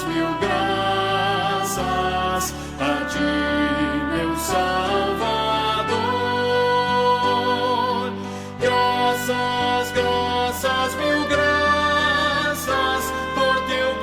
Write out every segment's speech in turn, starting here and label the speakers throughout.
Speaker 1: mil graças a ti, meu Salvador. Graças, graças, mil graças por teu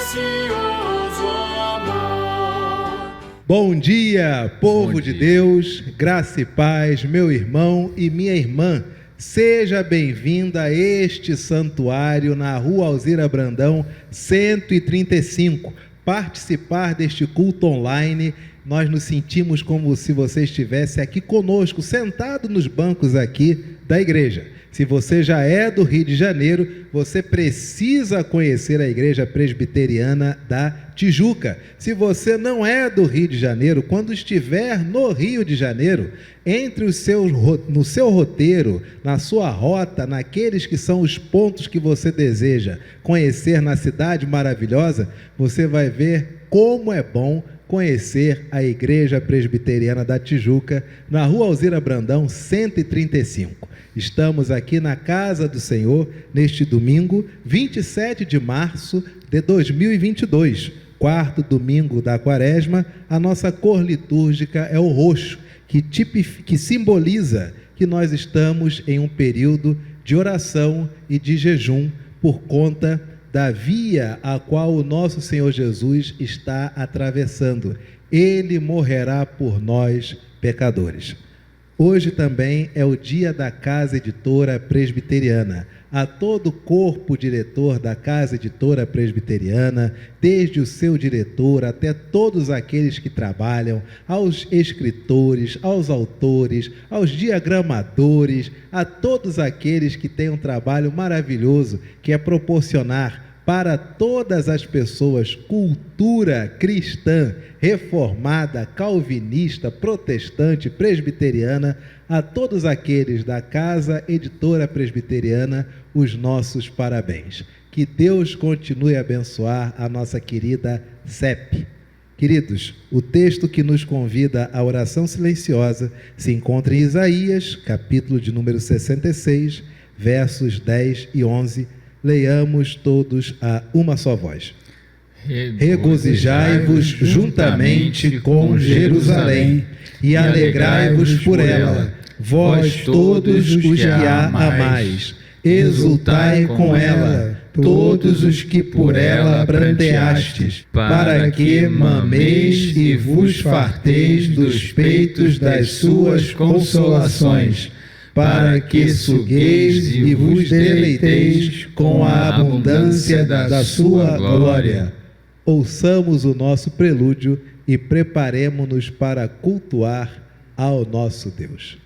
Speaker 1: precioso amor.
Speaker 2: Bom dia, povo de Deus, graça e paz, meu irmão e minha irmã. Seja bem-vinda a este santuário na Rua Alzira Brandão, 135. Participar deste culto online, nós nos sentimos como se você estivesse aqui conosco, sentado nos bancos aqui da igreja. Se você já é do Rio de Janeiro, você precisa conhecer a Igreja Presbiteriana da Tijuca. Se você não é do Rio de Janeiro, quando estiver no Rio de Janeiro, entre no seu roteiro, na sua rota, naqueles que são os pontos que você deseja conhecer na cidade maravilhosa, você vai ver como é bom conhecer a Igreja Presbiteriana da Tijuca, na Rua Alzira Brandão, 135. Estamos aqui na Casa do Senhor, neste domingo, 27 de março de 2022, quarto domingo da Quaresma. A nossa cor litúrgica é o roxo, que simboliza que nós estamos em um período de oração e de jejum por conta da via a qual o nosso Senhor Jesus está atravessando. Ele morrerá por nós, pecadores. Hoje também é o dia da Casa Editora Presbiteriana. A todo o corpo diretor da Casa Editora Presbiteriana, desde o seu diretor até todos aqueles que trabalham, aos escritores, aos autores, aos diagramadores, a todos aqueles que têm um trabalho maravilhoso que é proporcionar para todas as pessoas cultura cristã, reformada, calvinista, protestante, presbiteriana, a todos aqueles da Casa Editora Presbiteriana, os nossos parabéns. Que Deus continue a abençoar a nossa querida CEP. Queridos, o texto que nos convida à oração silenciosa se encontra em Isaías, capítulo de número 66, versos 10 e 11. Leiamos todos a uma só voz. Regozijai-vos juntamente com Jerusalém e alegrai-vos por ela, vós todos os que a amais. Exultai com ela, todos os que por ela pranteastes, para que mameis e vos farteis dos peitos das suas consolações, para que sugueis e vos deleiteis com a abundância da sua glória. Ouçamos o nosso prelúdio e preparemo-nos para cultuar ao nosso Deus.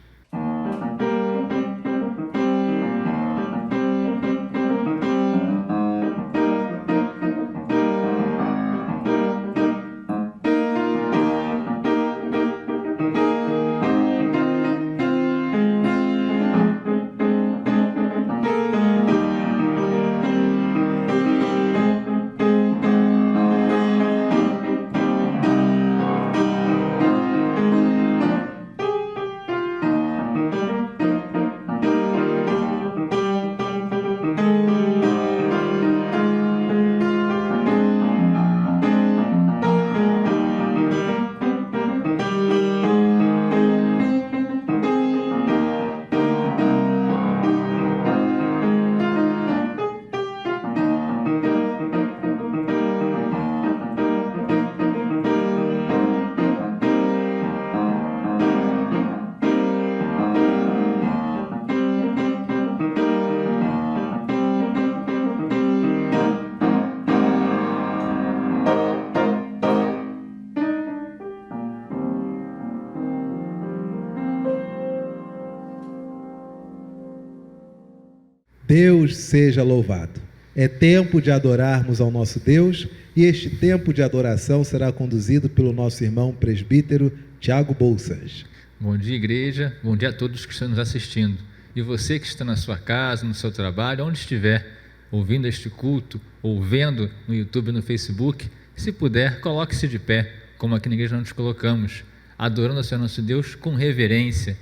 Speaker 2: Deus seja louvado. É tempo de adorarmos ao nosso Deus e este tempo de adoração será conduzido pelo nosso irmão presbítero Tiago Bolsas.
Speaker 3: Bom dia, igreja. Bom dia a todos que estão nos assistindo. E você que está na sua casa, no seu trabalho, onde estiver, ouvindo este culto, ou vendo no YouTube e no Facebook, se puder, coloque-se de pé, como aqui na igreja nós nos colocamos, adorando ao Senhor nosso Deus com reverência,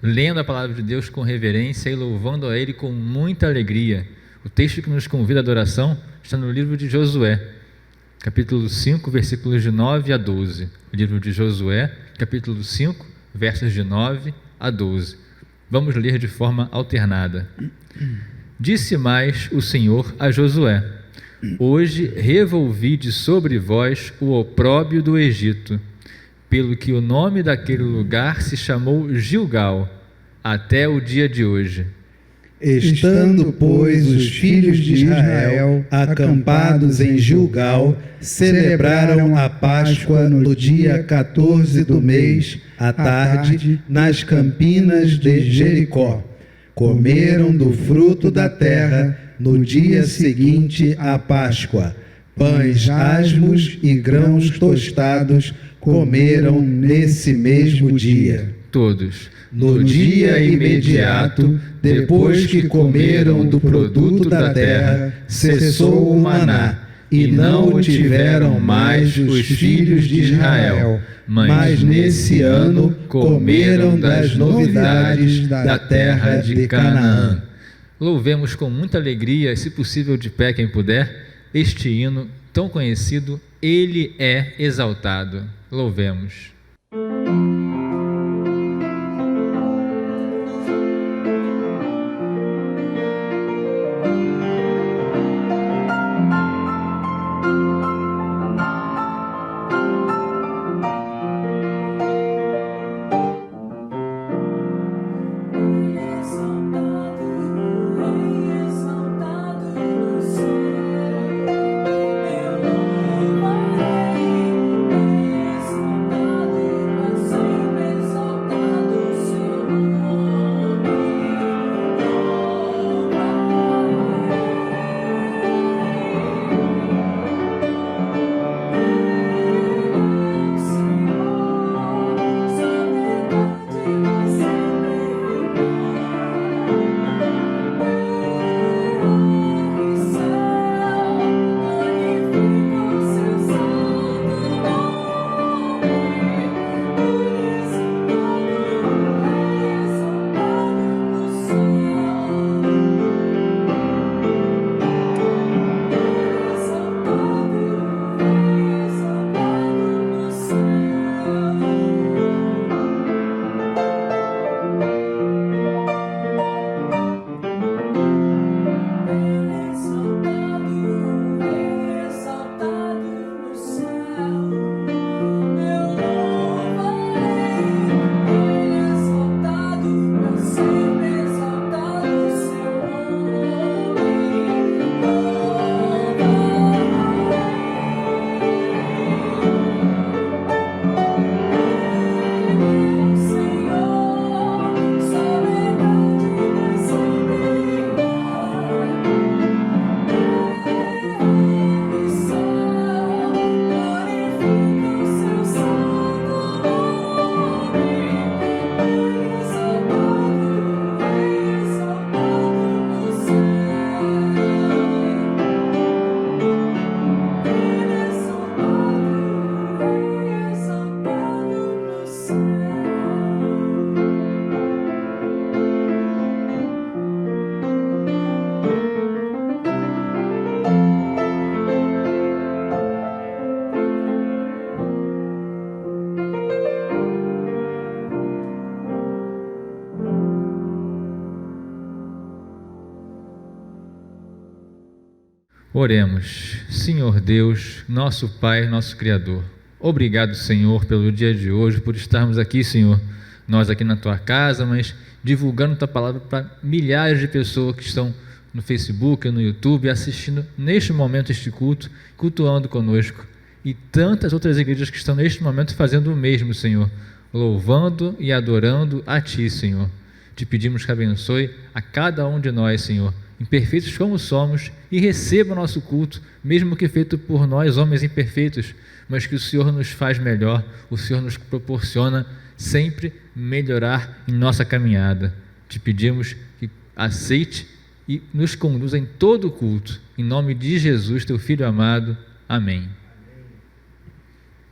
Speaker 3: lendo a palavra de Deus com reverência e louvando a Ele com muita alegria. O texto que nos convida à adoração está no livro de Josué, capítulo 5, versículos de 9 a 12. Livro de Josué, capítulo 5, versos de 9 a 12. Vamos ler de forma alternada. Disse mais o Senhor a Josué: Hoje revolvi de sobre vós o opróbrio do Egito, pelo que o nome daquele lugar se chamou Gilgal, até o dia de hoje.
Speaker 4: Estando, pois, os filhos de Israel acampados em Gilgal, celebraram a Páscoa no dia 14 do mês, à tarde, nas campinas de Jericó. Comeram do fruto da terra no dia seguinte à Páscoa. Pães asmos e grãos tostados comeram nesse mesmo dia.
Speaker 3: Todos.
Speaker 4: No dia imediato, depois que comeram do produto da terra, cessou o maná, e não o tiveram mais os filhos de Israel. Mas nesse ano comeram das novidades da terra de Canaã.
Speaker 3: Louvemos com muita alegria, se possível de pé quem puder, este hino tão conhecido, Ele é exaltado. Louvemos. Oremos. Senhor Deus, nosso Pai, nosso Criador, obrigado, Senhor, pelo dia de hoje, por estarmos aqui, Senhor, nós aqui na Tua casa, mas divulgando Tua palavra para milhares de pessoas que estão no Facebook, no YouTube, assistindo neste momento este culto, cultuando conosco, e tantas outras igrejas que estão neste momento fazendo o mesmo, Senhor, louvando e adorando a Ti, Senhor. Te pedimos que abençoe a cada um de nós, Senhor, imperfeitos como somos, e receba o nosso culto, mesmo que feito por nós, homens imperfeitos, mas que o Senhor nos faz melhor, o Senhor nos proporciona sempre melhorar em nossa caminhada. Te pedimos que aceite e nos conduza em todo o culto, em nome de Jesus, Teu Filho amado. Amém.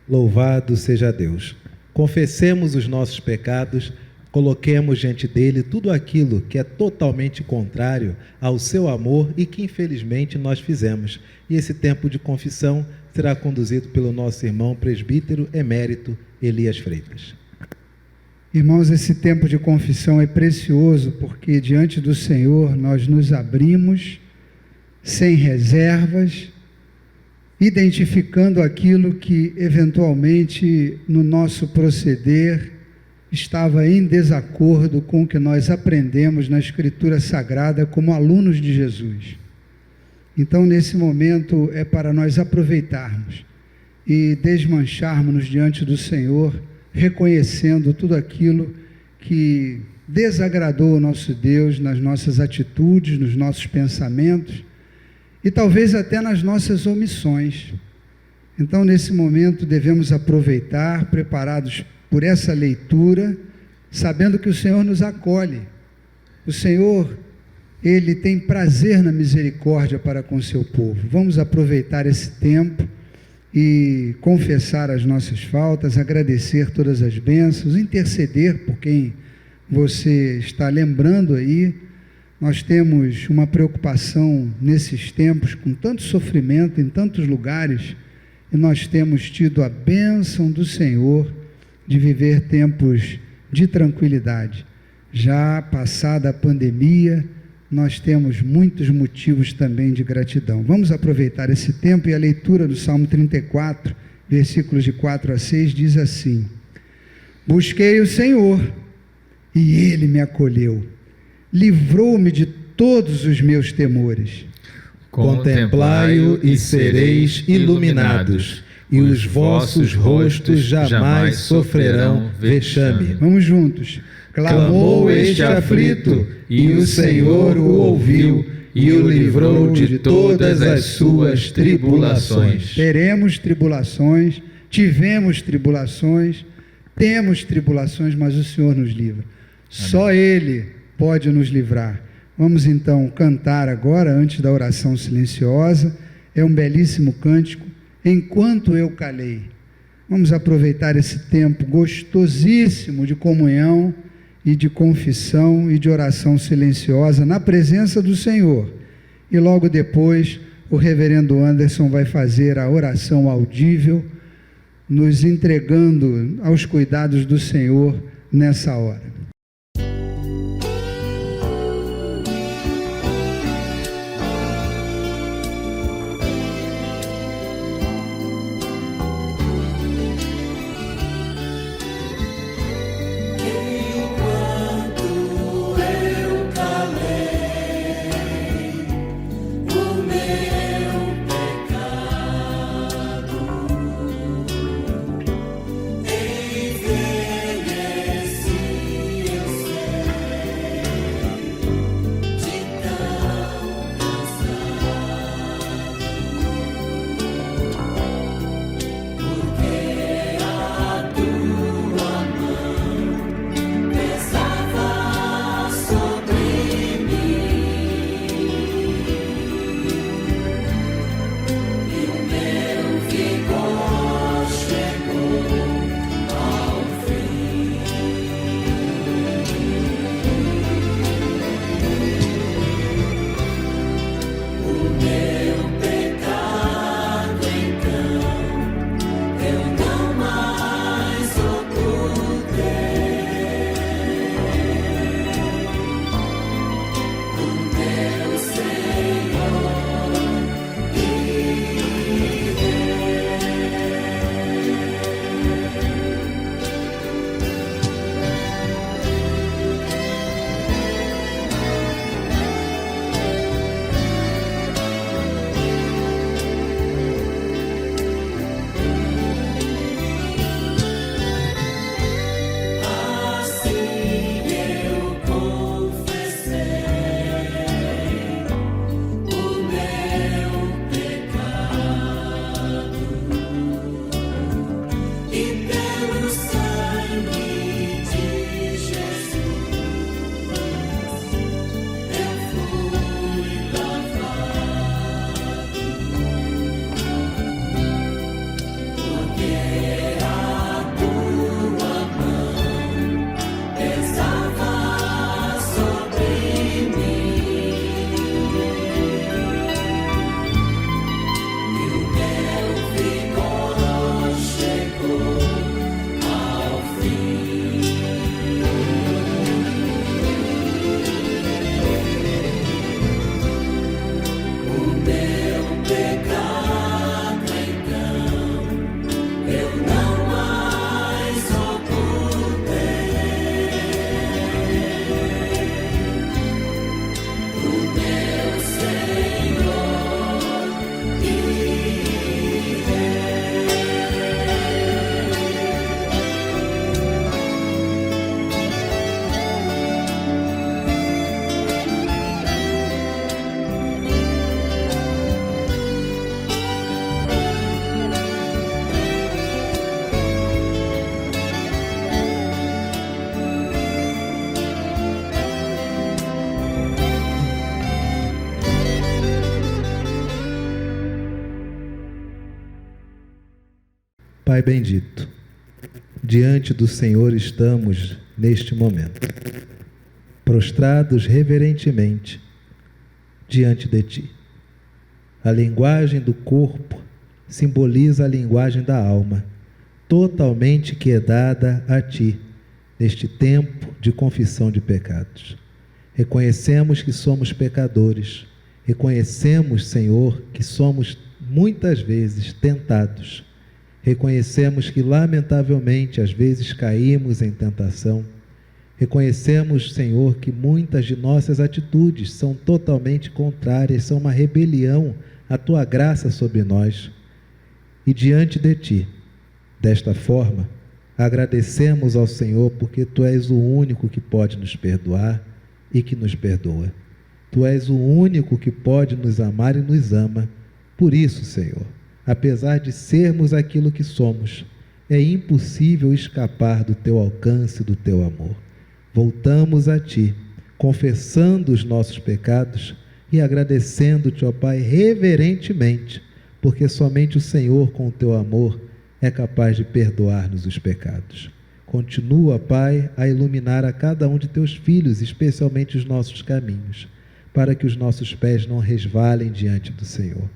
Speaker 2: Louvado seja Deus. Confessemos os nossos pecados Coloquemos diante dele tudo aquilo que é totalmente contrário ao seu amor e que infelizmente nós fizemos. E esse tempo de confissão será conduzido pelo nosso irmão presbítero emérito Elias Freitas.
Speaker 4: Irmãos, esse tempo de confissão é precioso porque diante do Senhor nós nos abrimos sem reservas, identificando aquilo que eventualmente no nosso proceder estava em desacordo com o que nós aprendemos na Escritura Sagrada como alunos de Jesus. Então, nesse momento, é para nós aproveitarmos e desmancharmos-nos diante do Senhor, reconhecendo tudo aquilo que desagradou o nosso Deus nas nossas atitudes, nos nossos pensamentos e talvez até nas nossas omissões. Então, nesse momento, devemos aproveitar, preparados por essa leitura, sabendo que o Senhor nos acolhe. O Senhor, Ele tem prazer na misericórdia para com o seu povo. Vamos aproveitar esse tempo e confessar as nossas faltas, agradecer todas as bênçãos, interceder por quem você está lembrando aí. Nós temos uma preocupação nesses tempos, com tanto sofrimento em tantos lugares, e nós temos tido a bênção do Senhor de viver tempos de tranquilidade. Já passada a pandemia, nós temos muitos motivos também de gratidão. Vamos aproveitar esse tempo e a leitura do Salmo 34, versículos de 4 a 6, diz assim: Busquei o Senhor, e Ele me acolheu, livrou-me de todos os meus temores.
Speaker 2: Contemplai-o e sereis iluminados, e os vossos rostos jamais sofrerão vexame.
Speaker 4: Vamos juntos.
Speaker 2: Clamou este aflito, e o Senhor o ouviu, e o livrou de todas as suas tribulações.
Speaker 4: Teremos tribulações, tivemos tribulações, temos tribulações, mas o Senhor nos livra. Só Ele pode nos livrar. Vamos então cantar agora, antes da oração silenciosa. É um belíssimo cântico. Enquanto eu calei. Vamos aproveitar esse tempo gostosíssimo de comunhão e de confissão e de oração silenciosa na presença do Senhor. E logo depois o reverendo Anderson vai fazer a oração audível, nos entregando aos cuidados do Senhor nessa hora.
Speaker 1: Envelheci
Speaker 2: Pai bendito, diante do Senhor estamos neste momento, prostrados reverentemente diante de Ti. A linguagem do corpo simboliza a linguagem da alma, totalmente quedada a Ti, neste tempo de confissão de pecados. Reconhecemos que somos pecadores, reconhecemos, Senhor, que somos muitas vezes tentados, reconhecemos que lamentavelmente às vezes caímos em tentação, reconhecemos, Senhor, que muitas de nossas atitudes são totalmente contrárias, são uma rebelião à Tua graça sobre nós. E diante de Ti, desta forma, agradecemos ao Senhor porque Tu és o único que pode nos perdoar e que nos perdoa. Tu és o único que pode nos amar e nos ama. Por isso, Senhor, apesar de sermos aquilo que somos, é impossível escapar do Teu alcance, do Teu amor. Voltamos a Ti, confessando os nossos pecados e agradecendo-Te, ó Pai, reverentemente, porque somente o Senhor, com o Teu amor, é capaz de perdoar-nos os pecados. Continua, Pai, a iluminar a cada um de Teus filhos, especialmente os nossos caminhos, para que os nossos pés não resvalem diante do Senhor.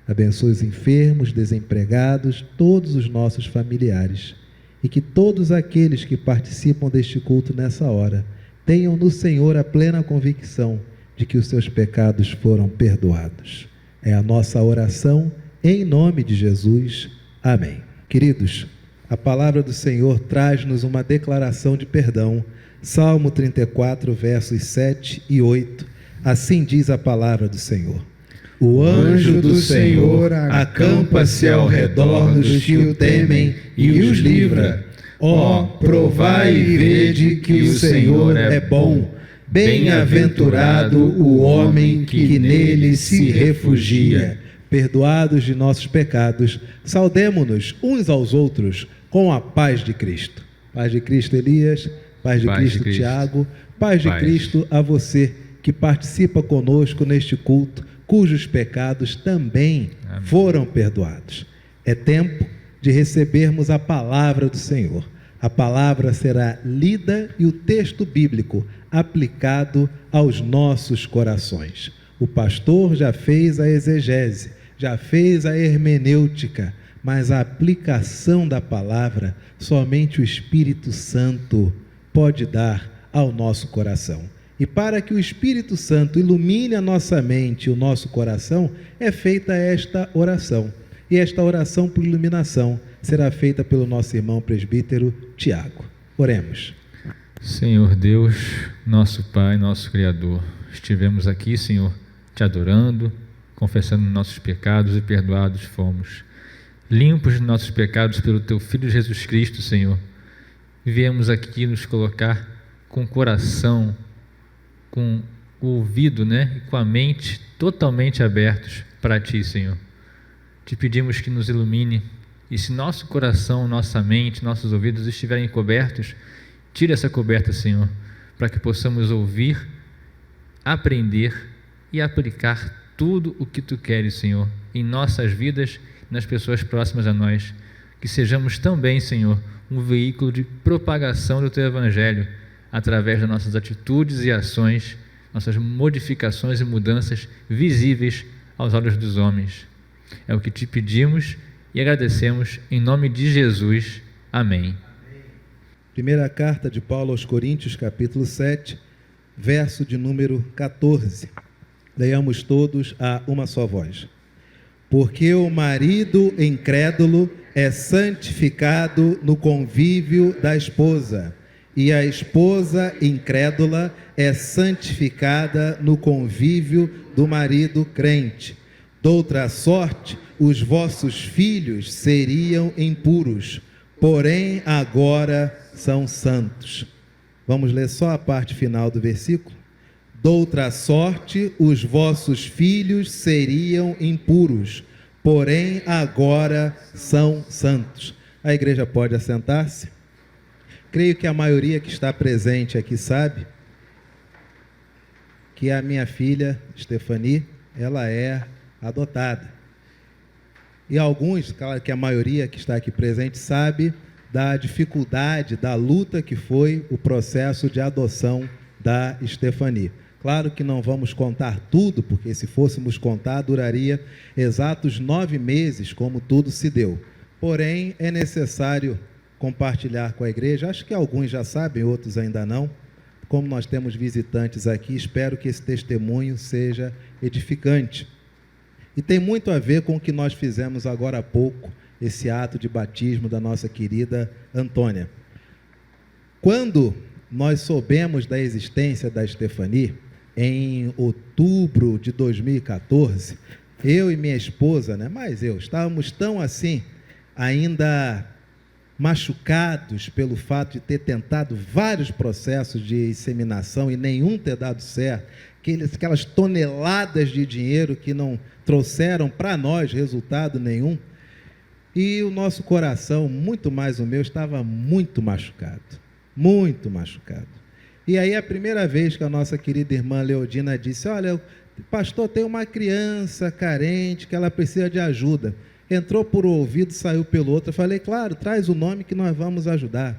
Speaker 2: Abençoe os enfermos, desempregados, todos os nossos familiares, e que todos aqueles que participam deste culto nessa hora tenham no Senhor a plena convicção de que os seus pecados foram perdoados. É a nossa oração em nome de Jesus. Amém. Queridos, a palavra do Senhor traz-nos uma declaração de perdão. Salmo 34, versos 7 e 8. Assim diz a palavra do Senhor. O anjo do Senhor acampa-se ao redor dos que o temem e os livra. Ó, provai e vede que o Senhor é bom. Bem-aventurado o homem que nele se refugia. Perdoados de nossos pecados, saudemo-nos uns aos outros com a paz de Cristo. Paz de Cristo, Elias. Paz de Cristo, Tiago. Paz de Cristo a você que participa conosco neste culto, cujos pecados também foram perdoados. É tempo de recebermos a palavra do Senhor. A palavra será lida e o texto bíblico aplicado aos nossos corações. O pastor já fez a exegese, já fez a hermenêutica, mas a aplicação da palavra somente o Espírito Santo pode dar ao nosso coração. E para que o Espírito Santo ilumine a nossa mente e o nosso coração, é feita esta oração. E esta oração por iluminação será feita pelo nosso irmão presbítero Tiago. Oremos.
Speaker 3: Senhor Deus, nosso Pai, nosso Criador, estivemos aqui, Senhor, Te adorando, confessando nossos pecados e perdoados fomos. Limpos de nossos pecados pelo Teu Filho Jesus Cristo, Senhor. Viemos aqui nos colocar com o coração, com o ouvido, e com a mente totalmente abertos para Ti, Senhor. Te pedimos que nos ilumine, e se nosso coração, nossa mente, nossos ouvidos estiverem cobertos, tire essa coberta, Senhor, para que possamos ouvir, aprender e aplicar tudo o que Tu queres, Senhor, em nossas vidas e nas pessoas próximas a nós. Que sejamos também, Senhor, um veículo de propagação do Teu Evangelho, através das nossas atitudes e ações, nossas modificações e mudanças visíveis aos olhos dos homens. É o que Te pedimos e agradecemos em nome de Jesus. Amém.
Speaker 2: Primeira carta de Paulo aos Coríntios, capítulo 7, verso de número 14. Leiamos todos a uma só voz. Porque o marido incrédulo é santificado no convívio da esposa, e a esposa incrédula é santificada no convívio do marido crente. Doutra sorte, os vossos filhos seriam impuros, porém agora são santos. Vamos ler só a parte final do versículo? Doutra sorte, os vossos filhos seriam impuros, porém agora são santos. A igreja pode assentar-se? Creio que a maioria que está presente aqui sabe que a minha filha, Stephanie, ela é adotada. E alguns, claro que a maioria que está aqui presente, sabe da dificuldade, da luta que foi o processo de adoção da Stephanie. Claro que não vamos contar tudo, porque se fôssemos contar, duraria exatos 9 meses, como tudo se deu. Porém, é necessário compartilhar com a igreja. Acho que alguns já sabem, outros ainda não. Como nós temos visitantes aqui, espero que esse testemunho seja edificante. E tem muito a ver com o que nós fizemos agora há pouco, esse ato de batismo da nossa querida Antônia. Quando nós soubemos da existência da Stephanie, em outubro de 2014, eu e minha esposa, mais eu, estávamos tão assim, ainda machucados pelo fato de ter tentado vários processos de inseminação e nenhum ter dado certo, aquelas toneladas de dinheiro que não trouxeram para nós resultado nenhum, e o nosso coração, muito mais o meu, estava muito machucado, muito machucado. E aí a primeira vez que a nossa querida irmã Leodina disse, olha, pastor, tem uma criança carente que ela precisa de ajuda. Entrou por um ouvido, saiu pelo outro. Eu falei, claro, traz o nome que nós vamos ajudar.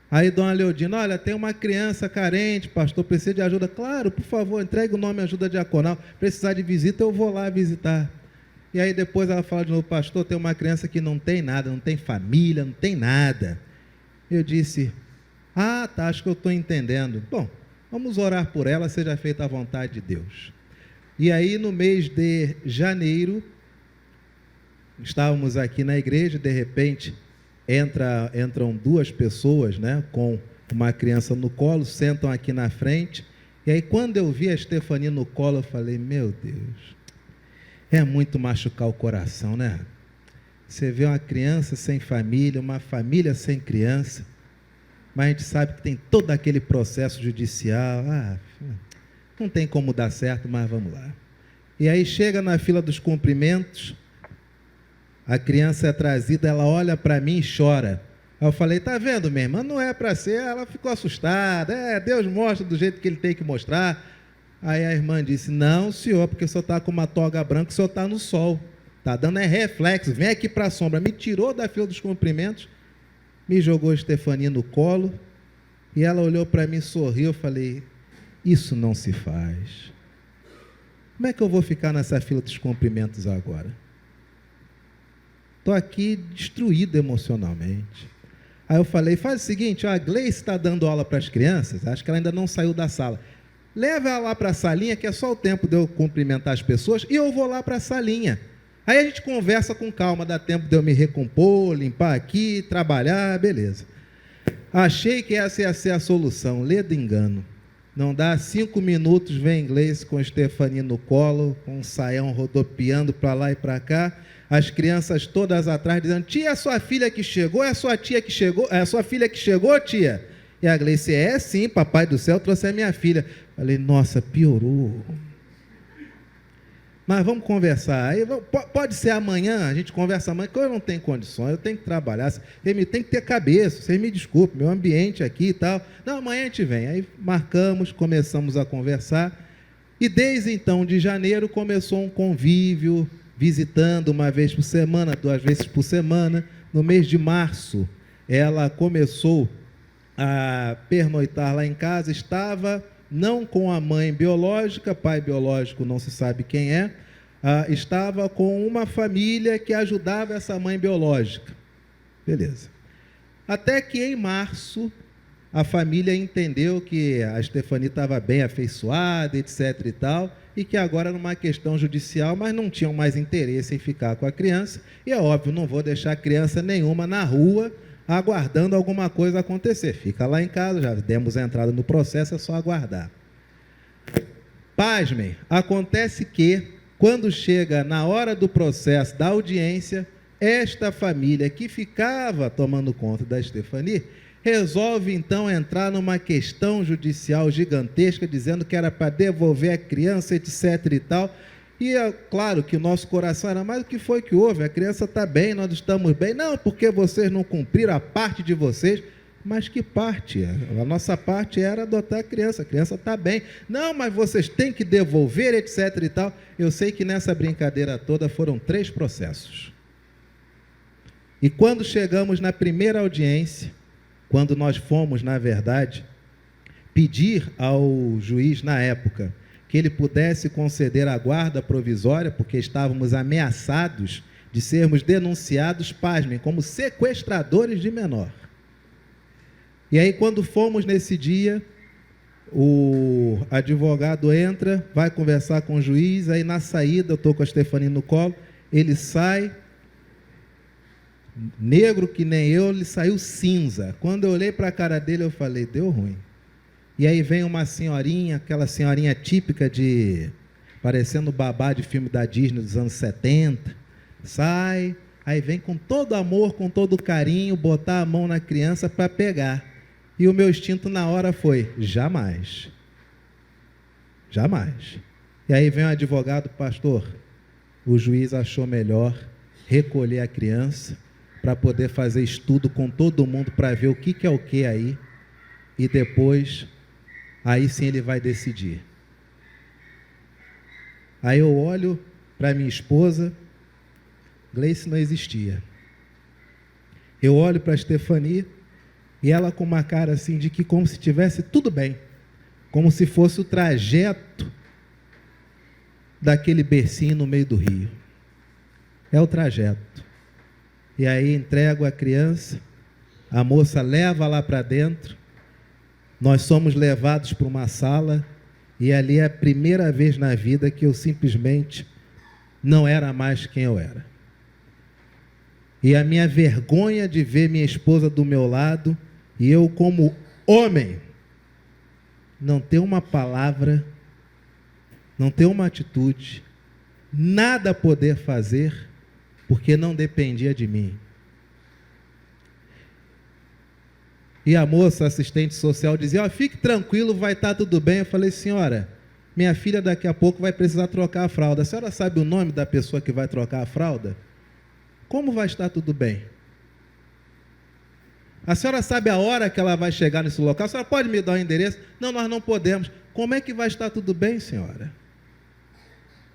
Speaker 2: Aí dona Leodina, olha, tem uma criança carente, pastor, precisa de ajuda. Claro, por favor, entregue o nome ajuda diaconal. Precisar de visita, eu vou lá visitar. E aí depois ela fala de novo, pastor, tem uma criança que não tem nada, não tem família, não tem nada. Eu disse, tá, acho que eu estou entendendo. Bom, vamos orar por ela, seja feita a vontade de Deus. E aí no mês de janeiro, estávamos aqui na igreja, de repente entram 2 pessoas, com uma criança no colo, sentam aqui na frente, e aí quando eu vi a Stephanie no colo, eu falei, meu Deus, é muito machucar o coração, Você vê uma criança sem família, uma família sem criança, mas a gente sabe que tem todo aquele processo judicial, não tem como dar certo, mas vamos lá. E aí chega na fila dos cumprimentos, a criança é trazida, ela olha para mim e chora. Aí eu falei, tá vendo, minha irmã, não é para ser. Ela ficou assustada, Deus mostra do jeito que ele tem que mostrar. Aí a irmã disse, não, senhor, porque o senhor está com uma toga branca, o senhor está no sol, está dando reflexo, vem aqui para a sombra. Me tirou da fila dos cumprimentos, me jogou a Stephanie no colo, e ela olhou para mim, sorriu, eu falei, isso não se faz. Como é que eu vou ficar nessa fila dos cumprimentos agora? Estou aqui destruído emocionalmente. Aí eu falei, faz o seguinte, a Gleice está dando aula para as crianças, acho que ela ainda não saiu da sala. Leva ela lá para a salinha, que é só o tempo de eu cumprimentar as pessoas, e eu vou lá para a salinha. Aí a gente conversa com calma, dá tempo de eu me recompor, limpar aqui, trabalhar, beleza. Achei que essa ia ser a solução, ledo engano. Não dá 5 minutos, vem Gleice com a Stephanie no colo, com um saião rodopiando para lá e para cá, as crianças todas atrás dizendo, tia, é sua filha que chegou, é sua tia que chegou, é sua filha que chegou, tia? E a Gleice, sim, papai do céu trouxe a minha filha. Falei, nossa, piorou. Mas vamos conversar. Aí, pode ser amanhã, a gente conversa amanhã, porque eu não tenho condições, eu tenho que trabalhar, tem que ter cabeça, vocês me desculpem, meu ambiente aqui e tal. Não, amanhã a gente vem. Aí marcamos, começamos a conversar, e desde então, de janeiro, começou um convívio, visitando uma vez por semana, 2 vezes por semana. No mês de março, ela começou a pernoitar lá em casa, estava não com a mãe biológica, pai biológico não se sabe quem é, estava com uma família que ajudava essa mãe biológica. Beleza. Até que em março, a família entendeu que a Stephanie estava bem afeiçoada, etc. e tal, e que agora era uma questão judicial, mas não tinham mais interesse em ficar com a criança, e é óbvio, não vou deixar criança nenhuma na rua, aguardando alguma coisa acontecer. Fica lá em casa, já demos a entrada no processo, é só aguardar. Pasmem, acontece que, quando chega na hora do processo, da audiência, esta família que ficava tomando conta da Stephanie, resolve então entrar numa questão judicial gigantesca, dizendo que era para devolver a criança, etc. e tal. E é claro que o nosso coração era, mas o que foi que houve? A criança está bem, nós estamos bem. Não, porque vocês não cumpriram a parte de vocês. Mas que parte? A nossa parte era adotar a criança está bem. Não, mas vocês têm que devolver, etc. e tal. Eu sei que nessa brincadeira toda foram 3 processos. E quando chegamos na primeira audiência, quando nós fomos, na verdade, pedir ao juiz na época que ele pudesse conceder a guarda provisória, porque estávamos ameaçados de sermos denunciados, pasmem, como sequestradores de menor. E aí, quando fomos nesse dia, o advogado entra, vai conversar com o juiz, aí na saída, eu estou com a Stefania no colo, ele sai, negro que nem eu, ele saiu cinza. Quando eu olhei para a cara dele, eu falei, deu ruim. E aí vem uma senhorinha, aquela senhorinha típica de, parecendo babá de filme da Disney dos anos 70, sai, aí vem com todo amor, com todo carinho, botar a mão na criança para pegar. E o meu instinto na hora foi, jamais. Jamais. E aí vem o advogado, pastor, o juiz achou melhor recolher a criança para poder fazer estudo com todo mundo para ver o que é o que aí, e depois, aí sim ele vai decidir. Aí eu olho para minha esposa, Gleice não existia. Eu olho para a Stefania, e ela com uma cara assim de que como se tivesse tudo bem, como se fosse o trajeto daquele bercinho no meio do rio. É o trajeto. E aí entrego a criança, a moça leva lá para dentro, nós somos levados para uma sala, e ali é a primeira vez na vida que eu simplesmente não era mais quem eu era. E a minha vergonha de ver minha esposa do meu lado, e eu como homem, não ter uma palavra, não ter uma atitude, nada poder fazer, porque não dependia de mim. E a moça, assistente social, dizia, fique tranquilo, vai estar tudo bem. Eu falei, senhora, minha filha daqui a pouco vai precisar trocar a fralda. A senhora sabe o nome da pessoa que vai trocar a fralda? Como vai estar tudo bem? A senhora sabe a hora que ela vai chegar nesse local? A senhora pode me dar o endereço? Não, nós não podemos. Como é que vai estar tudo bem, senhora?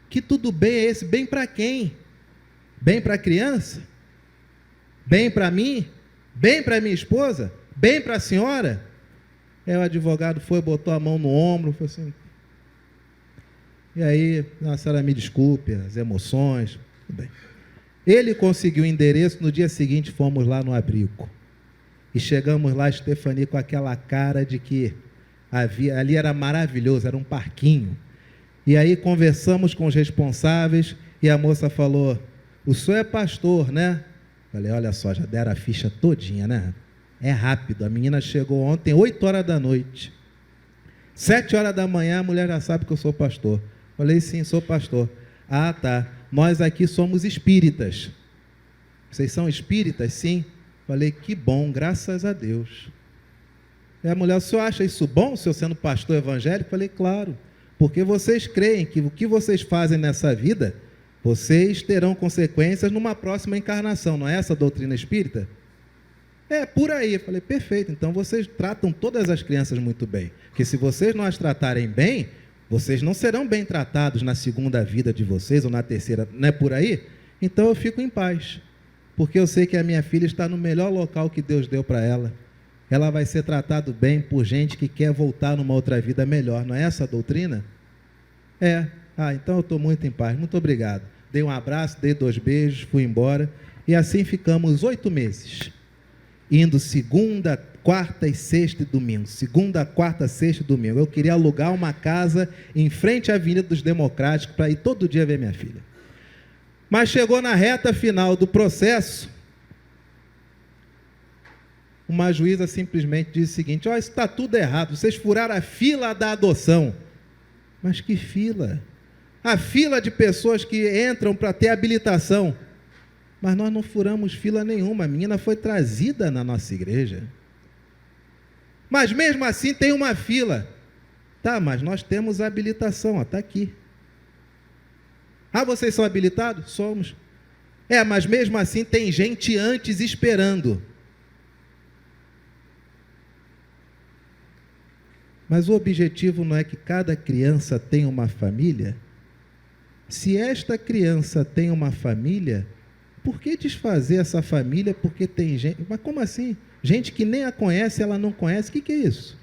Speaker 2: Que tudo bem é esse? Bem para quem? Bem para a criança? Bem para mim? Bem para minha esposa? Bem para a senhora? Aí o advogado foi, botou a mão no ombro, falou assim, e aí, a senhora me desculpe, as emoções, tudo bem. Ele conseguiu o endereço, no dia seguinte fomos lá no abrigo. E chegamos lá, Stefania, com aquela cara de que ali era maravilhoso, era um parquinho. E aí conversamos com os responsáveis, e a moça falou, o senhor é pastor, né? Falei, olha só, já deram a ficha todinha, né? É rápido, a menina chegou ontem, 8 horas da noite. 7 horas da manhã, a mulher já sabe que eu sou pastor. Falei, sim, sou pastor. Ah, tá. Nós aqui somos espíritas. Vocês são espíritas? Sim. Falei, que bom, graças a Deus. E a mulher, o senhor acha isso bom, o senhor sendo pastor evangélico? Falei, claro, porque vocês creem que o que vocês fazem nessa vida, vocês terão consequências numa próxima encarnação, não é essa a doutrina espírita? É, por aí. Falei, perfeito, então vocês tratam todas as crianças muito bem, porque se vocês não as tratarem bem, vocês não serão bem tratados na segunda vida de vocês, ou na terceira, não é por aí? Então eu fico em paz, porque eu sei que a minha filha está no melhor local que Deus deu para ela. Ela vai ser tratada bem por gente que quer voltar numa outra vida melhor, não é essa a doutrina? É. Ah, então eu estou muito em paz, muito obrigado. Dei um abraço, dei 2 beijos, fui embora, e assim ficamos 8 meses, indo segunda, quarta e sexta e domingo, segunda, quarta, sexta e domingo. Eu queria alugar uma casa em frente à Avenida dos Democráticos para ir todo dia ver minha filha. Mas chegou na reta final do processo, uma juíza simplesmente disse o seguinte, isso está tudo errado, vocês furaram a fila da adoção. Mas que fila? A fila de pessoas que entram para ter habilitação. Mas nós não furamos fila nenhuma, a menina foi trazida na nossa igreja. Mas mesmo assim tem uma fila. Tá, mas nós temos a habilitação, está aqui. Ah, vocês são habilitados? Somos. É, mas mesmo assim tem gente antes esperando. Mas o objetivo não é que cada criança tenha uma família? Se esta criança tem uma família, por que desfazer essa família? Porque tem gente... Mas como assim? Gente que nem a conhece, ela não conhece. O que é isso?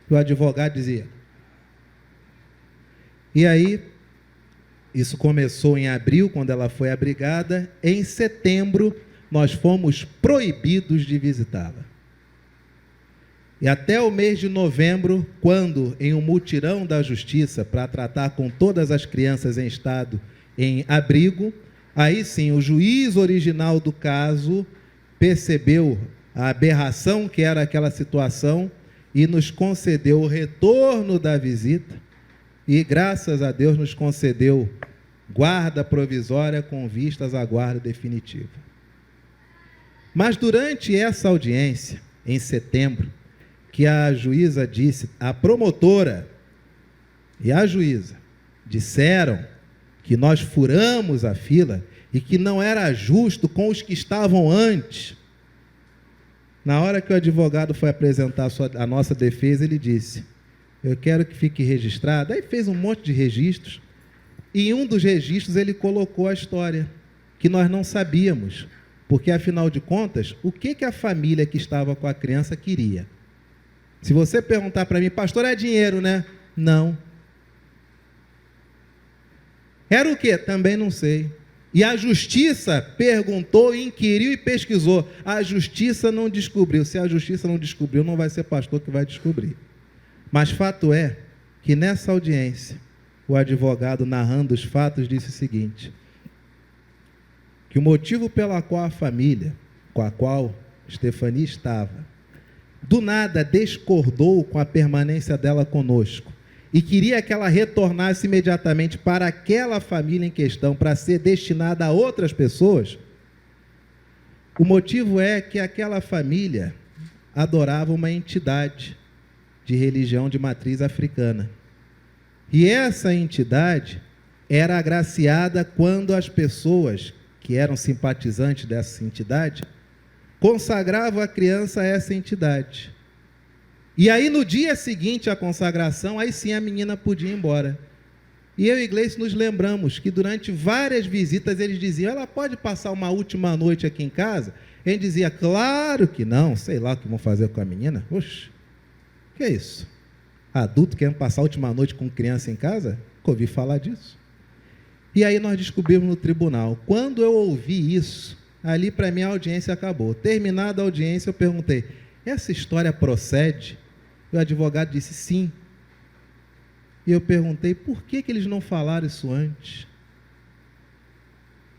Speaker 2: O advogado dizia. E aí, isso começou em abril, quando ela foi abrigada. Em setembro, nós fomos proibidos de visitá-la. E até o mês de novembro, quando, em um mutirão da justiça, para tratar com todas as crianças em estado em abrigo, aí sim, o juiz original do caso percebeu a aberração que era aquela situação e nos concedeu o retorno da visita e, graças a Deus, nos concedeu guarda provisória com vistas à guarda definitiva. Mas durante essa audiência, em setembro, que a juíza disse, a promotora e a juíza disseram que nós furamos a fila e que não era justo com os que estavam antes. Na hora que o advogado foi apresentar a nossa defesa, ele disse, eu quero que fique registrado. Aí fez um monte de registros, e em um dos registros ele colocou a história, que nós não sabíamos, porque afinal de contas, o que a família que estava com a criança queria? Se você perguntar para mim, pastor, é dinheiro, né? Não. Era o quê? Também não sei. E a justiça perguntou, inquiriu e pesquisou. A justiça não descobriu. Se a justiça não descobriu, não vai ser pastor que vai descobrir. Mas fato é que nessa audiência, o advogado, narrando os fatos, disse o seguinte, que o motivo pela qual a família, com a qual Estefania estava, do nada discordou com a permanência dela conosco e queria que ela retornasse imediatamente para aquela família em questão, para ser destinada a outras pessoas, o motivo é que aquela família adorava uma entidade de religião de matriz africana. E essa entidade era agraciada quando as pessoas que eram simpatizantes dessa entidade consagravam a criança a essa entidade. E aí, no dia seguinte à consagração, aí sim a menina podia ir embora. E eu e Gleice nos lembramos que durante várias visitas eles diziam, ela pode passar uma última noite aqui em casa? A gente dizia, claro que não, sei lá o que vão fazer com a menina. Oxe, que é isso? Adulto querendo passar a última noite com criança em casa? Nunca ouvi falar disso. E aí nós descobrimos no tribunal. Quando eu ouvi isso, ali para mim a audiência acabou. Terminada a audiência, eu perguntei, essa história procede? E o advogado disse, sim. E eu perguntei, por que eles não falaram isso antes?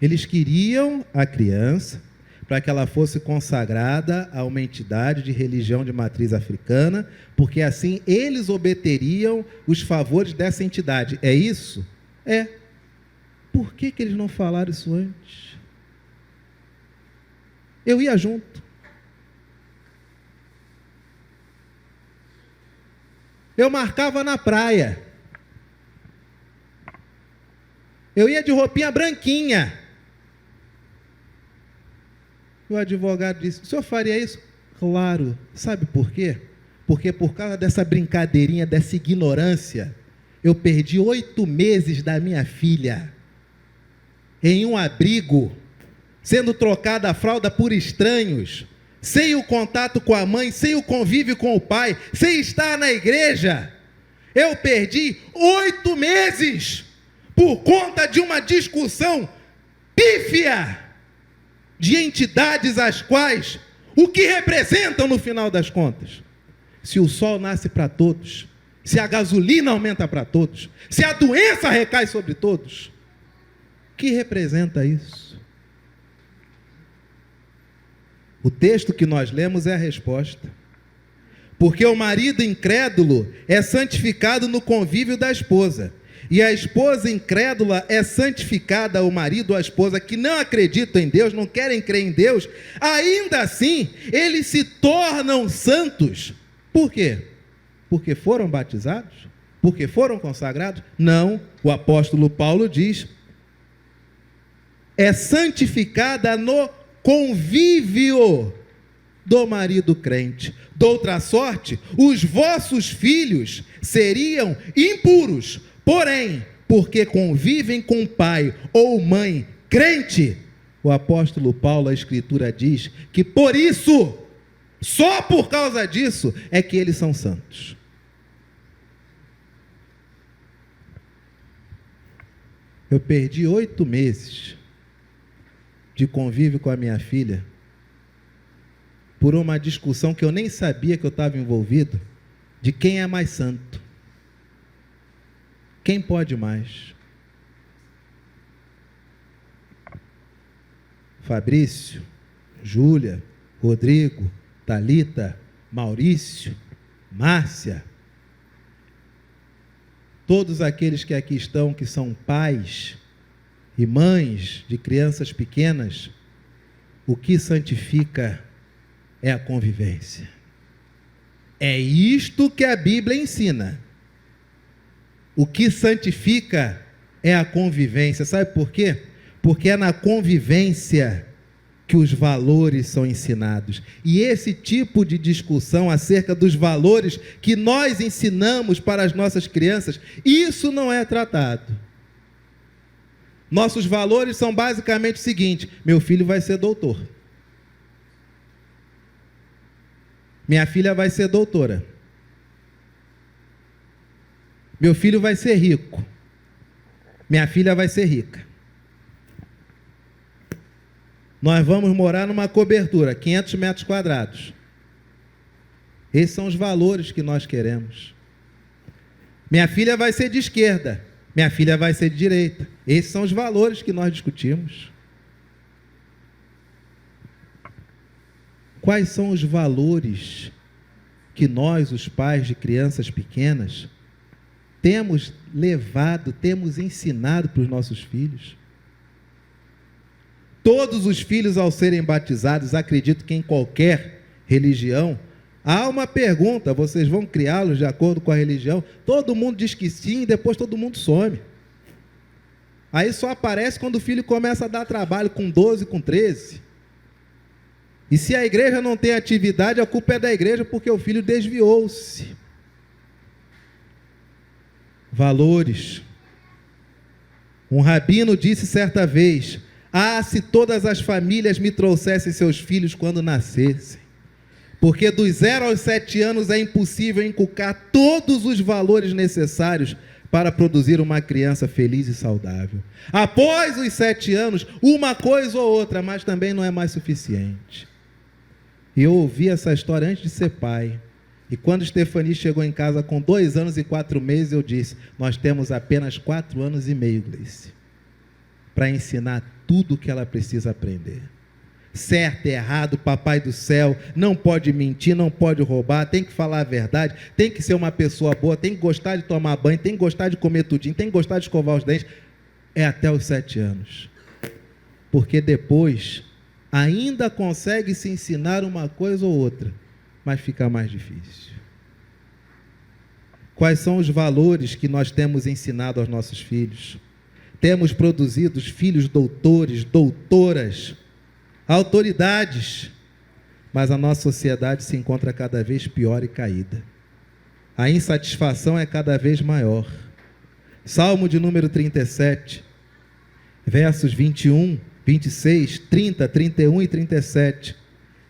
Speaker 2: Eles queriam a criança para que ela fosse consagrada a uma entidade de religião de matriz africana, porque assim eles obteriam os favores dessa entidade. É isso? É. Por que eles não falaram isso antes? Eu ia junto. Eu marcava na praia. Eu ia de roupinha branquinha. O advogado disse, o senhor faria isso? Claro. Sabe por quê? Porque por causa dessa brincadeirinha, dessa ignorância, eu perdi 8 meses da minha filha em um abrigo, sendo trocada a fralda por estranhos, sem o contato com a mãe, sem o convívio com o pai, sem estar na igreja. Eu perdi 8 meses por conta de uma discussão pífia de entidades as quais, o que representam no final das contas? Se o sol nasce para todos, se a gasolina aumenta para todos, se a doença recai sobre todos, o que representa isso? O texto que nós lemos é a resposta. Porque o marido incrédulo é santificado no convívio da esposa, e a esposa incrédula é santificada ao marido ou à esposa que não acreditam em Deus, não querem crer em Deus, ainda assim, eles se tornam santos. Por quê? Porque foram batizados? Porque foram consagrados? Não, o apóstolo Paulo diz, é santificada no convívio do marido crente. De outra sorte, os vossos filhos seriam impuros, porém, porque convivem com pai ou mãe crente, o apóstolo Paulo, a Escritura diz que por isso, só por causa disso, é que eles são santos. Eu perdi 8 meses de convívio com a minha filha por uma discussão que eu nem sabia que eu estava envolvido, de quem é mais santo. Quem pode mais? Fabrício, Júlia, Rodrigo, Thalita, Maurício, Márcia, todos aqueles que aqui estão, que são pais e mães de crianças pequenas, o que santifica é a convivência. É isto que a Bíblia ensina. O que santifica é a convivência. Sabe por quê? Porque é na convivência que os valores são ensinados. E esse tipo de discussão acerca dos valores que nós ensinamos para as nossas crianças, isso não é tratado. Nossos valores são basicamente o seguinte: meu filho vai ser doutor. Minha filha vai ser doutora. Meu filho vai ser rico. Minha filha vai ser rica. Nós vamos morar numa cobertura, 500 metros quadrados. Esses são os valores que nós queremos. Minha filha vai ser de esquerda. Minha filha vai ser de direita. Esses são os valores que nós discutimos. Quais são os valores que nós, os pais de crianças pequenas, temos levado, temos ensinado para os nossos filhos? Todos os filhos, ao serem batizados, acredito que em qualquer religião, há uma pergunta: vocês vão criá-los de acordo com a religião? Todo mundo diz que sim, e depois todo mundo some. Aí só aparece quando o filho começa a dar trabalho, com 12, com 13. E se a igreja não tem atividade, a culpa é da igreja, porque o filho desviou-se. Valores. Um rabino disse certa vez: se todas as famílias me trouxessem seus filhos quando nascessem. Porque dos 0 aos 7 anos é impossível inculcar todos os valores necessários para produzir uma criança feliz e saudável. Após os 7 anos, uma coisa ou outra, mas também não é mais suficiente. E eu ouvi essa história antes de ser pai. E quando Stephanie chegou em casa com 2 anos e 4 meses, eu disse: nós temos apenas 4 anos e meio, Gleice, para ensinar tudo o que ela precisa aprender. Certo e errado, papai do céu, não pode mentir, não pode roubar, tem que falar a verdade, tem que ser uma pessoa boa, tem que gostar de tomar banho, tem que gostar de comer tudinho, tem que gostar de escovar os dentes. É até os 7 anos. Porque depois ainda consegue se ensinar uma coisa ou outra, mas fica mais difícil. Quais são os valores que nós temos ensinado aos nossos filhos? Temos produzido filhos doutores, doutoras, autoridades, mas a nossa sociedade se encontra cada vez pior e caída. A insatisfação é cada vez maior. Salmo de número 37, versos 21, 26, 30, 31 e 37.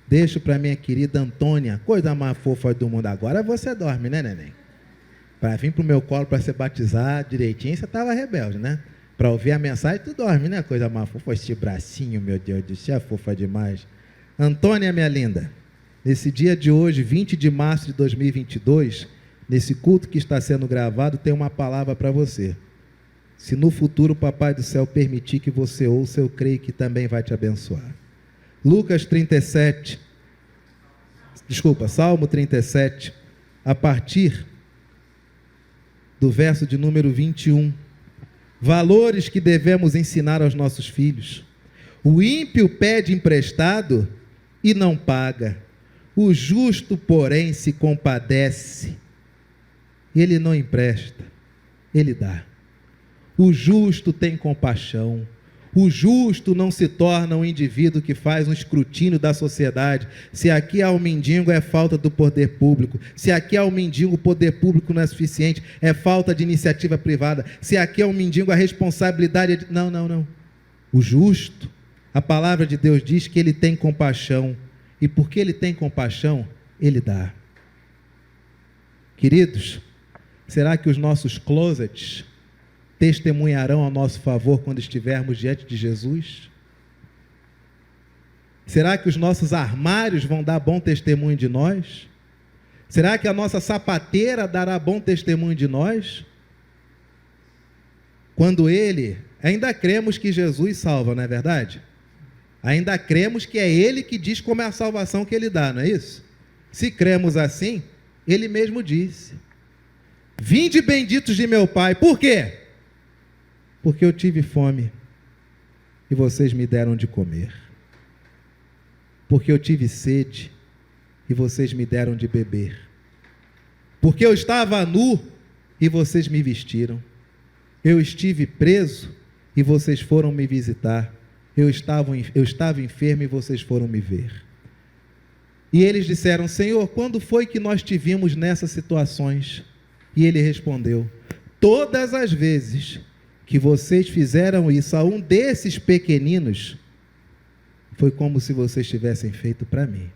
Speaker 2: Deixo para minha querida Antônia, coisa mais fofa do mundo. Agora você dorme, né, neném? Para vir para o meu colo para ser batizado direitinho, você estava rebelde, né? Para ouvir a mensagem, tu dorme, né? Coisa mais fofa. Este bracinho, meu Deus do céu, fofa demais. Antônia, minha linda, nesse dia de hoje, 20 de março de 2022, nesse culto que está sendo gravado, tem uma palavra para você. Se no futuro o Papai do Céu permitir que você ouça, eu creio que também vai te abençoar. Salmo 37, a partir do verso de número 21. Valores que devemos ensinar aos nossos filhos. O ímpio pede emprestado e não paga. O justo, porém, se compadece. Ele não empresta, ele dá. O justo tem compaixão. O justo não se torna um indivíduo que faz um escrutínio da sociedade. Se aqui há um mendigo, é falta do poder público. Se aqui há um mendigo, o poder público não é suficiente, é falta de iniciativa privada. Se aqui há um mendigo, a responsabilidade é de... Não. O justo A palavra de Deus diz que Ele tem compaixão, e porque Ele tem compaixão, Ele dá. Queridos, será que os nossos closets testemunharão a nosso favor quando estivermos diante de Jesus? Será que os nossos armários vão dar bom testemunho de nós? Será que a nossa sapateira dará bom testemunho de nós? Quando Ele, ainda cremos que Jesus salva, não é verdade? Ainda cremos que é Ele que diz como é a salvação que Ele dá, não é isso? Se cremos assim, Ele mesmo disse: vinde benditos de meu Pai. Por quê? Porque eu tive fome e vocês me deram de comer. Porque eu tive sede e vocês me deram de beber. Porque eu estava nu e vocês me vestiram. Eu estive preso e vocês foram me visitar. Eu estava enfermo e vocês foram me ver. E eles disseram: Senhor, quando foi que nós te vimos nessas situações? E Ele respondeu: todas as vezes que vocês fizeram isso a um desses pequeninos, foi como se vocês tivessem feito para mim.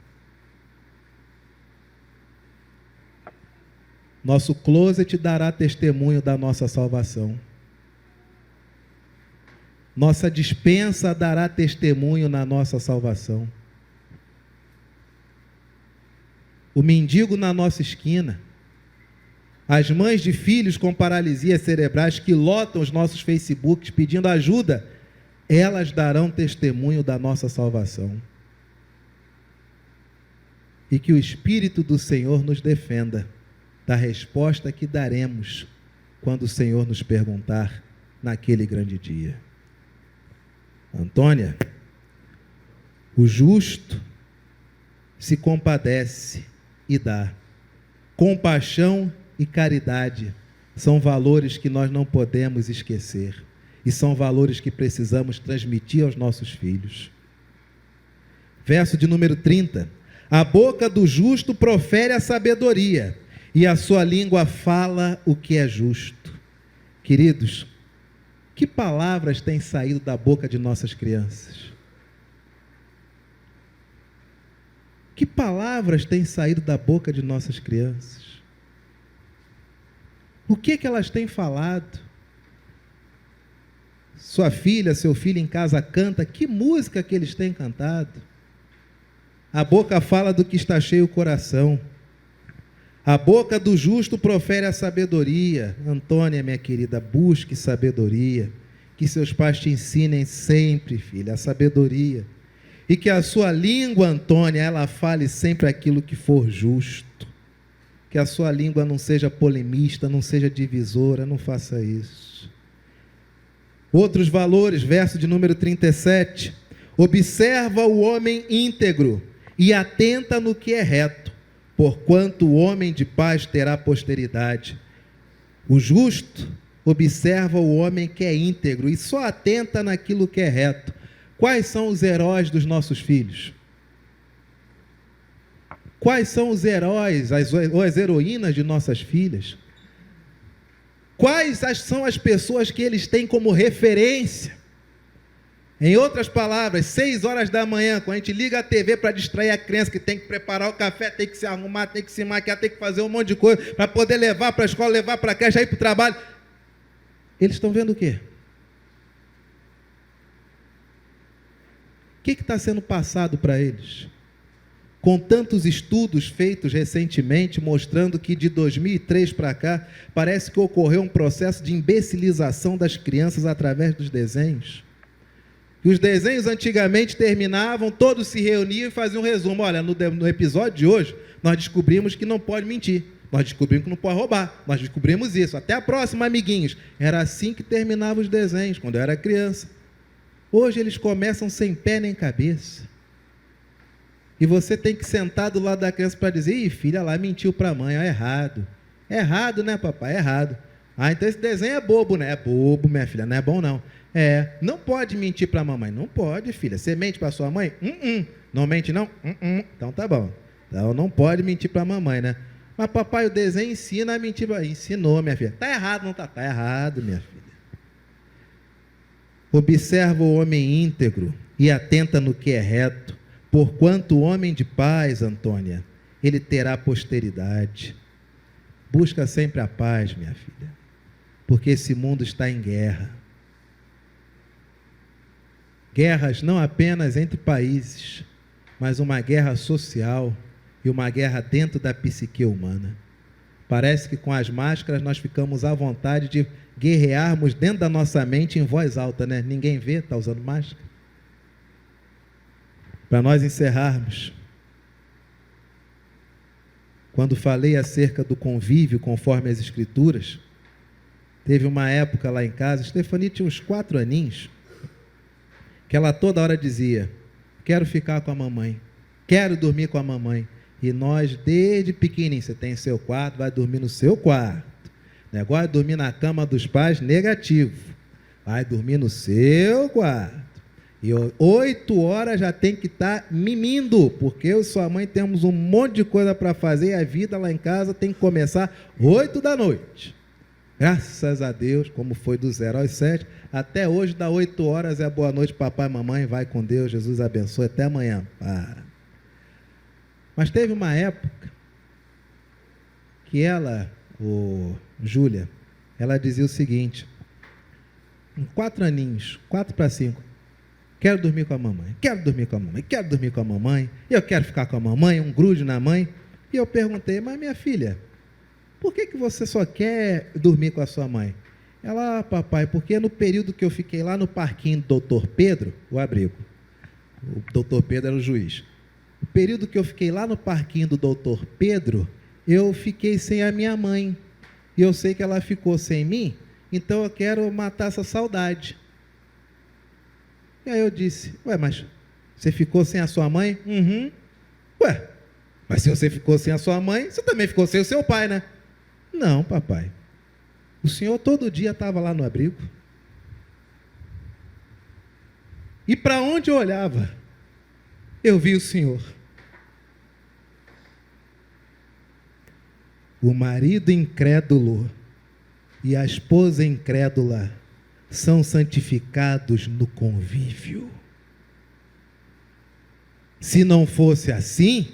Speaker 2: Nosso closet dará testemunho da nossa salvação. Nossa despensa dará testemunho na nossa salvação. O mendigo na nossa esquina, as mães de filhos com paralisias cerebrais que lotam os nossos Facebooks pedindo ajuda, elas darão testemunho da nossa salvação. E que o Espírito do Senhor nos defenda da resposta que daremos quando o Senhor nos perguntar naquele grande dia. Antônia, o justo se compadece e dá. Compaixão e caridade são valores que nós não podemos esquecer e são valores que precisamos transmitir aos nossos filhos. Verso de número 30. A boca do justo profere a sabedoria e a sua língua fala o que é justo. Queridos, que palavras têm saído da boca de nossas crianças? Que palavras têm saído da boca de nossas crianças? O que elas têm falado? Sua filha, seu filho em casa canta, que música que eles têm cantado? A boca fala do que está cheio o coração. A boca do justo profere a sabedoria. Antônia, minha querida, busque sabedoria. Que seus pais te ensinem sempre, filha, a sabedoria. E que a sua língua, Antônia, ela fale sempre aquilo que for justo. Que a sua língua não seja polemista, não seja divisora, não faça isso. Outros valores, verso de número 37. Observa o homem íntegro e atenta no que é reto, porquanto o homem de paz terá posteridade. O justo observa o homem que é íntegro e só atenta naquilo que é reto. Quais são os heróis dos nossos filhos? Quais são os heróis ou as heroínas de nossas filhas? Quais são as pessoas que eles têm como referência? Em outras palavras, 6 horas da manhã, quando a gente liga a TV para distrair a criança, que tem que preparar o café, tem que se arrumar, tem que se maquiar, tem que fazer um monte de coisa, para poder levar para a escola, levar para casa, já ir para o trabalho. Eles estão vendo o quê? O que está sendo passado para eles? Com tantos estudos feitos recentemente, mostrando que de 2003 para cá, parece que ocorreu um processo de imbecilização das crianças através dos desenhos. E os desenhos antigamente terminavam, todos se reuniam e faziam um resumo. Olha, no episódio de hoje, nós descobrimos que não pode mentir. Nós descobrimos que não pode roubar. Nós descobrimos isso. Até a próxima, amiguinhos. Era assim que terminavam os desenhos, quando eu era criança. Hoje eles começam sem pé nem cabeça. E você tem que sentar do lado da criança para dizer: ih, filha lá mentiu para a mãe, é errado. É errado, né, papai? É errado. Ah, então esse desenho é bobo, né? É bobo, minha filha, não é bom não. Não pode mentir para a mamãe. Não pode, filha. Você mente para sua mãe? Não mente não? Então tá bom. Então não pode mentir para a mamãe, né? Mas papai, o desenho ensina a mentir. Ensinou, minha filha. Tá errado, não tá? Tá errado, minha filha. Observa o homem íntegro e atenta no que é reto, porquanto o homem de paz, Antônia, ele terá posteridade. Busca sempre a paz, minha filha, porque esse mundo está em guerra. Guerras não apenas entre países, mas uma guerra social e uma guerra dentro da psique humana. Parece que com as máscaras nós ficamos à vontade de guerrearmos dentro da nossa mente em voz alta, né? Ninguém vê, está usando máscara. Para nós encerrarmos, quando falei acerca do convívio conforme as Escrituras, teve uma época lá em casa, Stefani tinha uns 4 aninhos, que ela toda hora dizia: quero ficar com a mamãe, quero dormir com a mamãe. E nós, desde pequenininho, você tem seu quarto, vai dormir no seu quarto. Negócio de dormir na cama dos pais, negativo. Vai dormir no seu quarto. E 8 horas já tem que estar mimindo, porque eu e sua mãe temos um monte de coisa para fazer e a vida lá em casa tem que começar 8 da noite. Graças a Deus, como foi do 0 aos 7, até hoje, das 8 horas é boa noite, papai, mamãe, vai com Deus, Jesus abençoe, até amanhã. Mas teve uma época que ela, Júlia, ela dizia o seguinte, em 4 aninhos, 4 para 5, quero dormir com a mamãe, quero dormir com a mamãe, quero dormir com a mamãe, eu quero ficar com a mamãe, um grude na mãe. E eu perguntei: mas minha filha, por que você só quer dormir com a sua mãe? Ela: papai, porque no período que eu fiquei lá no parquinho do Dr. Pedro, o abrigo, o Dr. Pedro era o juiz, o período que eu fiquei lá no parquinho do Dr. Pedro, eu fiquei sem a minha mãe, e eu sei que ela ficou sem mim, então eu quero matar essa saudade. E aí eu disse: ué, mas você ficou sem a sua mãe? Uhum. Ué, mas se você ficou sem a sua mãe, você também ficou sem o seu pai, né? Não, papai. O senhor todo dia estava lá no abrigo. E para onde eu olhava, eu vi o senhor. O marido incrédulo e a esposa incrédula são santificados no convívio. Se não fosse assim,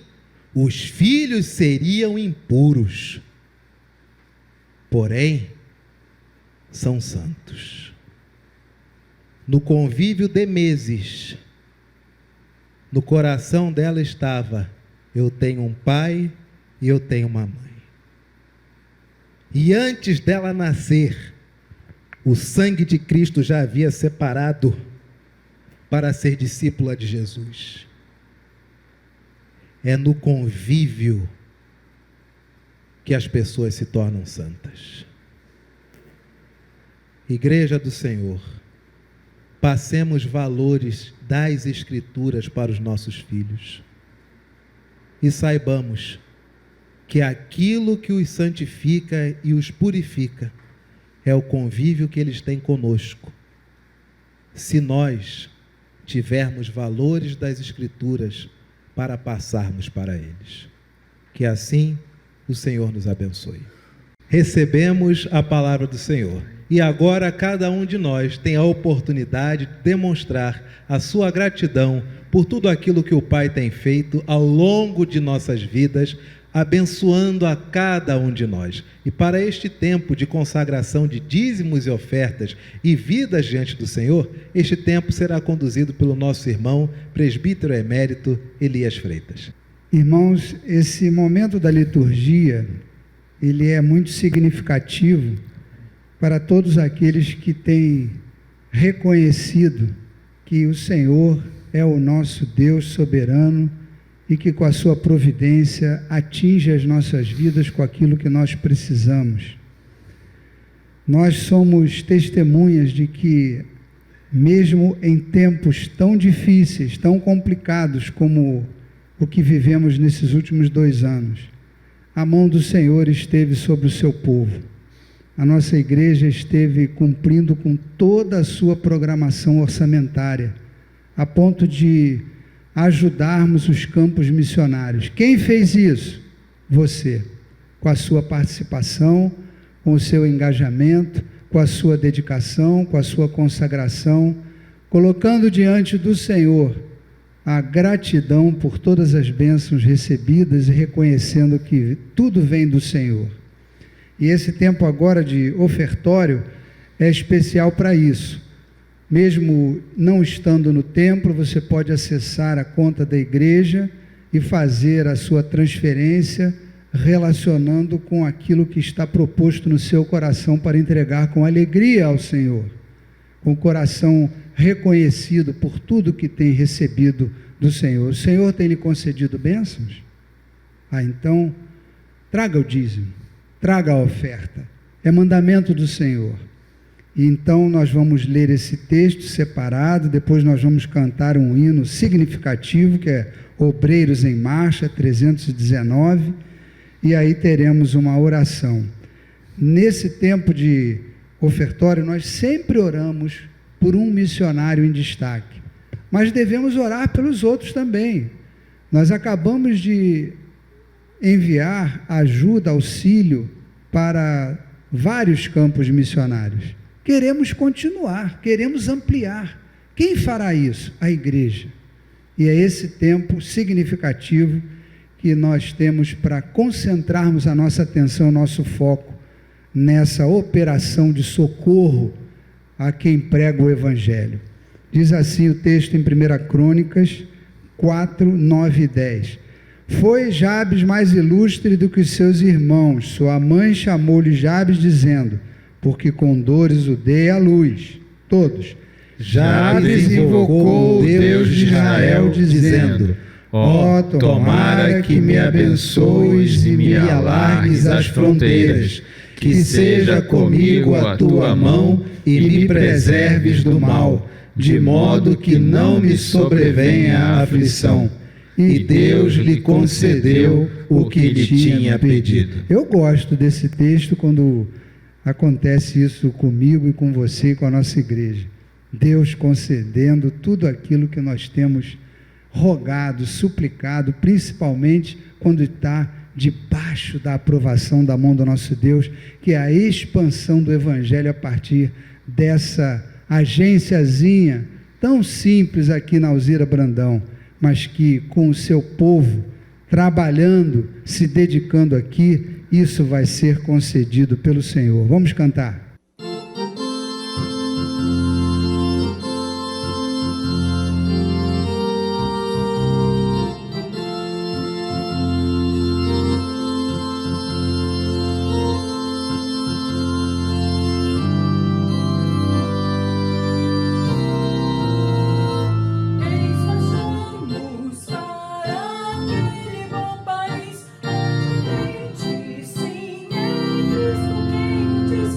Speaker 2: os filhos seriam impuros. Porém, são santos. No convívio de meses, no coração dela estava: eu tenho um pai e eu tenho uma mãe. E antes dela nascer, o sangue de Cristo já havia separado para ser discípula de Jesus. É no convívio que as pessoas se tornam santas. Igreja do Senhor, passemos valores das Escrituras para os nossos filhos e saibamos que aquilo que os santifica e os purifica é o convívio que eles têm conosco. Se nós tivermos valores das Escrituras para passarmos para eles, que assim o Senhor nos abençoe. Recebemos a palavra do Senhor e agora cada um de nós tem a oportunidade de demonstrar a sua gratidão por tudo aquilo que o Pai tem feito ao longo de nossas vidas, abençoando a cada um de nós. E para este tempo de consagração de dízimos e ofertas e vidas diante do Senhor, este tempo será conduzido pelo nosso irmão, presbítero emérito Elias Freitas.
Speaker 4: Irmãos, esse momento da liturgia, ele é muito significativo para todos aqueles que têm reconhecido que o Senhor é o nosso Deus soberano e que com a sua providência atinge as nossas vidas com aquilo que nós precisamos. Nós somos testemunhas de que, mesmo em tempos tão difíceis, tão complicados como o que vivemos nesses últimos 2 anos, a mão do Senhor esteve sobre o seu povo. A nossa igreja esteve cumprindo com toda a sua programação orçamentária, a ponto de ajudarmos os campos missionários. Quem fez isso? Você, com a sua participação, com o seu engajamento, com a sua dedicação, com a sua consagração, colocando diante do Senhor a gratidão por todas as bênçãos recebidas e reconhecendo que tudo vem do Senhor. E esse tempo agora de ofertório é especial para isso. Mesmo não estando no templo, você pode acessar a conta da igreja e fazer a sua transferência relacionando com aquilo que está proposto no seu coração para entregar com alegria ao Senhor, com o coração reconhecido por tudo que tem recebido do Senhor. O Senhor tem lhe concedido bênçãos? Então, traga o dízimo, traga a oferta, é mandamento do Senhor. E então nós vamos ler esse texto separado, depois nós vamos cantar um hino significativo, que é Obreiros em Marcha, 319, e aí teremos uma oração. Nesse tempo de ofertório, nós sempre oramos por um missionário em destaque, mas devemos orar pelos outros também. Nós acabamos de enviar ajuda, auxílio para vários campos missionários. Queremos continuar, queremos ampliar. Quem fará isso? A igreja. E é esse tempo significativo que nós temos para concentrarmos a nossa atenção, o nosso foco nessa operação de socorro a quem prega o Evangelho. Diz assim o texto em 1 Crônicas 4, 9 e 10. Foi Jabes mais ilustre do que os seus irmãos. Sua mãe chamou-lhe Jabes, dizendo: porque com dores o dei à luz. Todos. Jabes invocou o Deus de Israel, dizendo: ó, tomara que me abençoes e me alargues as fronteiras, que seja comigo a tua mão e me preserves do mal, de modo que não me sobrevenha a aflição. E Deus lhe concedeu o que lhe tinha pedido. Eu gosto desse texto quando acontece isso comigo e com você e com a nossa igreja. Deus concedendo tudo aquilo que nós temos rogado, suplicado, principalmente quando está debaixo da aprovação da mão do nosso Deus, que é a expansão do Evangelho a partir dessa agênciazinha tão simples aqui na Alzira Brandão, mas que com o seu povo trabalhando, se dedicando aqui, isso vai ser concedido pelo Senhor. Vamos cantar.
Speaker 1: Sim, eles com quem diz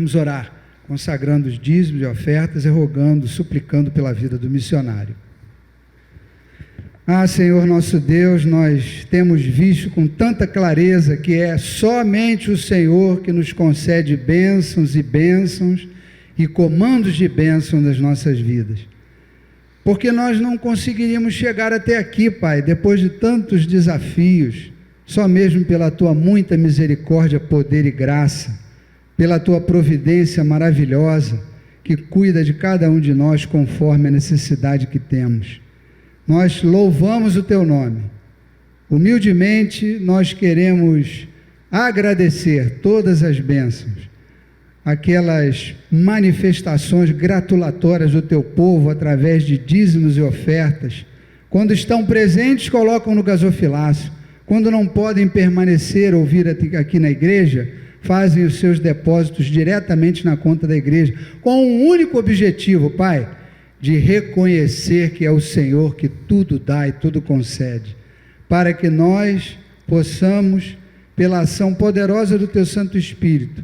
Speaker 4: Vamos orar, consagrando os dízimos e ofertas e rogando, suplicando pela vida do missionário. Ah, Senhor nosso Deus, nós temos visto com tanta clareza que é somente o Senhor que nos concede bênçãos e comandos de bênção nas nossas vidas. Porque nós não conseguiríamos chegar até aqui, Pai, depois de tantos desafios, só mesmo pela Tua muita misericórdia, poder e graça, pela Tua providência maravilhosa, que cuida de cada um de nós conforme a necessidade que temos. Nós louvamos o Teu nome. Humildemente, nós queremos agradecer todas as bênçãos, aquelas manifestações gratulatórias do Teu povo através de dízimos e ofertas. Quando estão presentes, colocam no gasofilácio. Quando não podem permanecer ou vir aqui na igreja, fazem os seus depósitos diretamente na conta da igreja, com um único objetivo, Pai, de reconhecer que é o Senhor que tudo dá e tudo concede, para que nós possamos, pela ação poderosa do Teu Santo Espírito,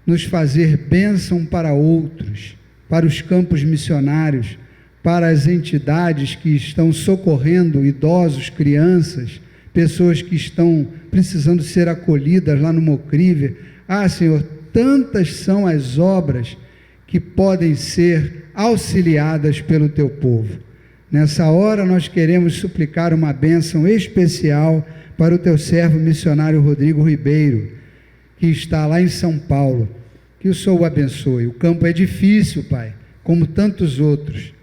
Speaker 4: nos fazer bênção para outros, para os campos missionários, para as entidades que estão socorrendo idosos, crianças, pessoas que estão precisando ser acolhidas lá no Mocriver. Ah, Senhor, tantas são as obras que podem ser auxiliadas pelo Teu povo. Nessa hora nós queremos suplicar uma bênção especial para o Teu servo missionário Rodrigo Ribeiro, que está lá em São Paulo. Que o Senhor o abençoe. O campo é difícil, Pai, como tantos outros.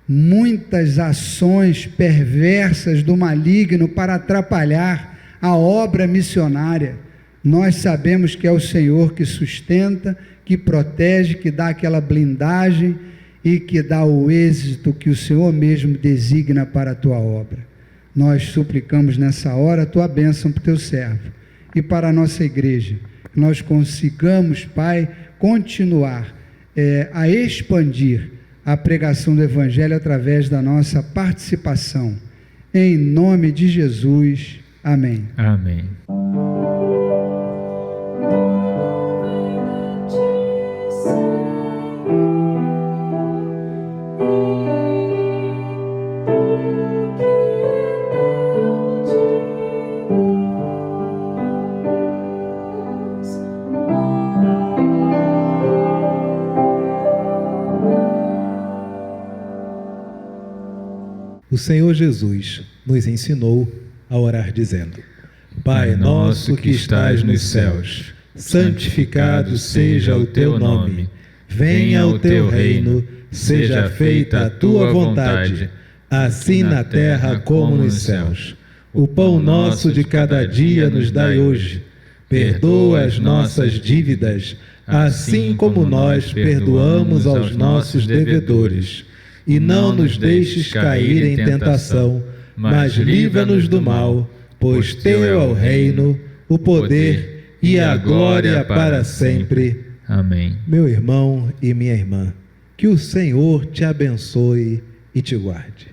Speaker 4: Muitas ações perversas do maligno para atrapalhar a obra missionária. Nós sabemos que é o Senhor que sustenta, que protege, que dá aquela blindagem e que dá o êxito que o Senhor mesmo designa para a Tua obra. Nós suplicamos nessa hora a Tua bênção para o Teu servo e para a nossa igreja. Que nós consigamos, Pai, continuar a expandir a pregação do Evangelho através da nossa participação. Em nome de Jesus. Amém.
Speaker 3: Amém.
Speaker 2: O Senhor Jesus nos ensinou a orar dizendo: Pai nosso que estais nos céus, santificado seja o Teu nome. Venha o Teu reino, seja feita a Tua vontade, assim na terra como nos céus. O pão nosso de cada dia nos dai hoje. Perdoa as nossas dívidas, assim como nós perdoamos aos nossos devedores. E não nos deixes cair em tentação, mas livra-nos do mal, pois Teu é o reino, o poder e a glória para sempre.
Speaker 3: Amém.
Speaker 2: Meu irmão e minha irmã, que o Senhor te abençoe e te guarde.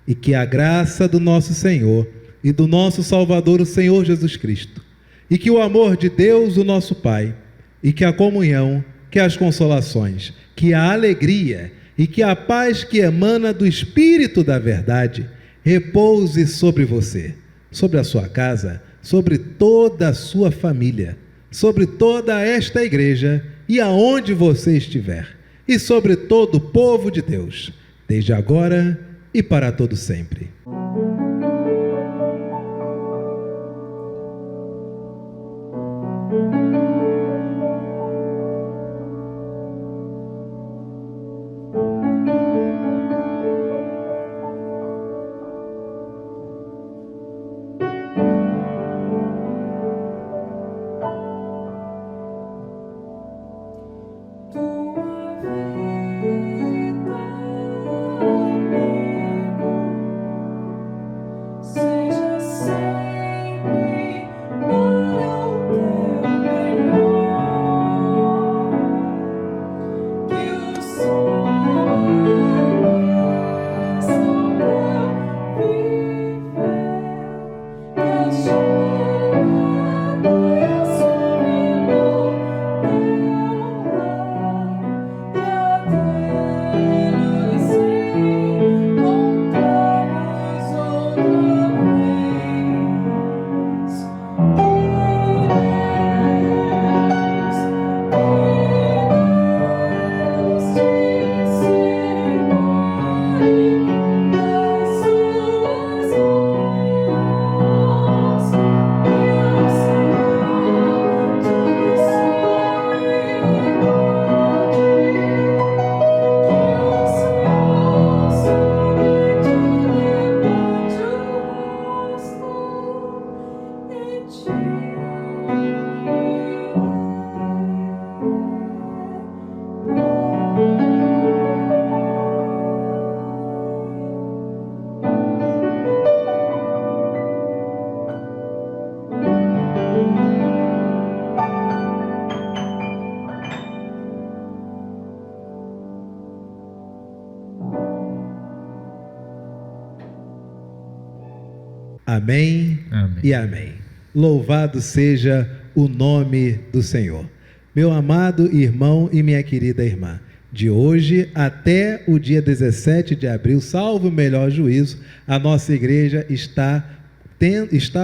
Speaker 2: E que a graça do nosso Senhor e do nosso Salvador, o Senhor Jesus Cristo, e que o amor de Deus, o nosso Pai, e que a comunhão, que as consolações, que a alegria e que a paz que emana do Espírito da verdade repouse sobre você, sobre a sua casa, sobre toda a sua família, sobre toda esta igreja e aonde você estiver, e sobre todo o povo de Deus, desde agora e para todo sempre. Amém,
Speaker 3: Amém.
Speaker 2: e amém. Louvado seja o nome do Senhor. Meu amado irmão e minha querida irmã, de hoje até o dia 17 de abril, salvo o melhor juízo, a nossa igreja está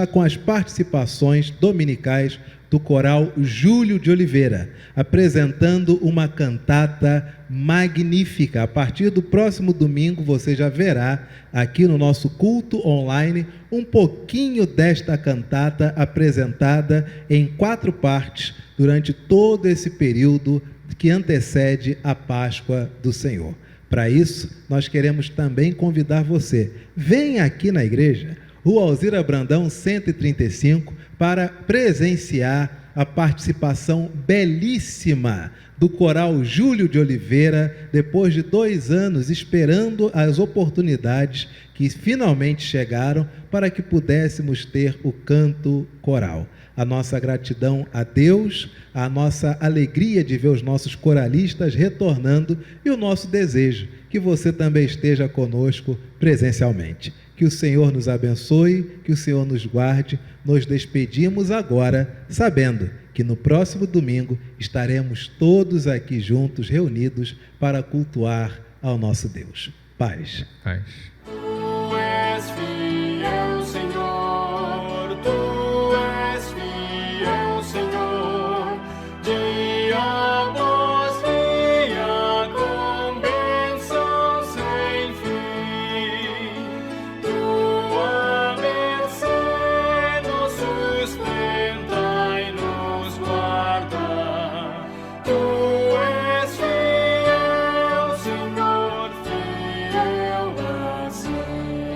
Speaker 2: com as participações dominicais do coral Júlio de Oliveira, apresentando uma cantata magnífica. A partir do próximo domingo você já verá aqui no nosso culto online um pouquinho desta cantata apresentada em 4 partes durante todo esse período que antecede a Páscoa do Senhor. Para isso, nós queremos também convidar você. Venha aqui na igreja, Rua Alzira Brandão 135, para presenciar a participação belíssima do coral Júlio de Oliveira, depois de 2 anos esperando as oportunidades que finalmente chegaram para que pudéssemos ter o canto coral. A nossa gratidão a Deus, a nossa alegria de ver os nossos coralistas retornando e o nosso desejo que você também esteja conosco presencialmente. Que o Senhor nos abençoe, que o Senhor nos guarde. Nos despedimos agora, sabendo que no próximo domingo estaremos todos aqui juntos, reunidos, para cultuar ao nosso Deus. Paz.
Speaker 3: Paz.
Speaker 1: Tu és fiel, Senhor, tu és fiel, Senhor, dia após dia, com bênção sem fim. Tua mercê nos sustenta e nos guarda. Tu és fiel, Senhor, fiel assim.